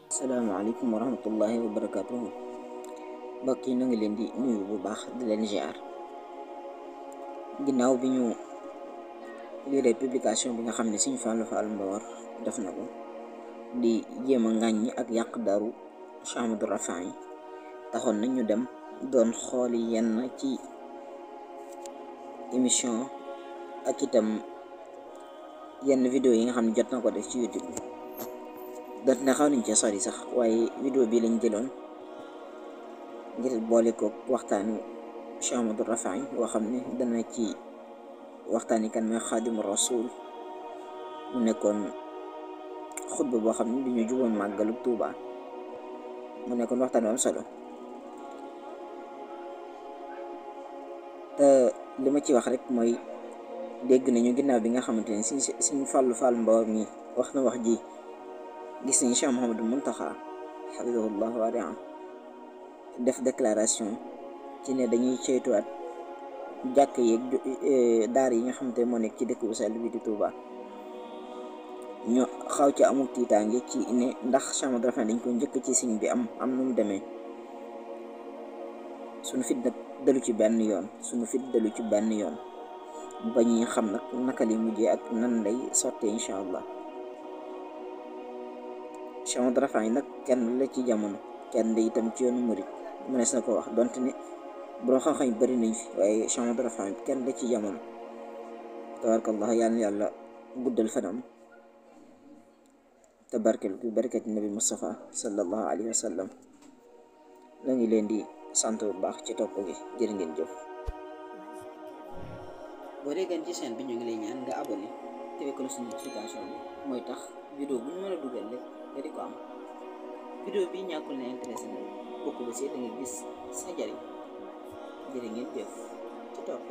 Assalamualaikum warahmatullahi wabarakatuh. Mbokk yi na ngi leen di nuyu bu baax di leen ziar ginnaaw bi ñu liiree publication bi nga xam ne Sëriñ Fallou Fall Mbawar def na ko di jéem a ŋàññi ak yàq daru Cheikh Ahmadou Rafahi taxoon nañ ñu dem doon xooli yenn ci émission ak itam yenn vidéo yi nga xam ne jot na ko def ci YouTube bi dont ne xaw nañ ci sori sax waaye vidéo bi lañ jëloon ngir boole ko waxtaanu Cheikh Ahmadou Rafahi boo xam ne dana ci waxtaani kan mooy Xaadimu Rasuul mu nekkoon xutba boo xam ne du ñu juboon màggalu Tuuba mu nekkoon waxtaan bu am solo te li ma ci wax rek mooy dégg nañu ginnaaw bi nga xamante ne Sëriñ Fallou Fall Mbawar mi wax na wax ji gis nañu Cheikh Mouhamadou Mountakha hafidahullah wa raa def déclaration ci ne dañuy ceytuwaat jàkk yeeg daar yi nga xamante ne moo nekk ci dëkk bu sell bi di Touba ñu xaw ci amul tiitaange ci ne ndax Cheikh Ahmadou Rafahi dañ ko njëkk ci siñ bi am nu mu demee suñu fit nag dalu ci benn yoon ba ñuy xam nag naka li mujjee ak nan lay sottee incha allah. Cheikh Ahmadou Rafahi nag kenn la ci jamono kenn la itam ci yoonu murit mënees na ko wax donte ne borom xam-xam yu bëri nañ fi waaye Cheikh Ahmadou Rafahi kenn la ci jamono tabarakallah yàlla guddal fanam te barkeel bi barkat nabi Mustafa sallallahu alayhi wa sallam la ngi leen di sant bu baax ci topp gi jërë ngeen jëf. boo dee gan ci chaîne bi ñu ngi lay ñaan nga abonné te wékkal suñu notification bi mooy tax vidéo bu ñu mën a dugal rek nga di ko am vidéo bi ñàkkul ne intéressé na bokk ba see da nga gis sa njariñ jërë ngeen jëf ci topp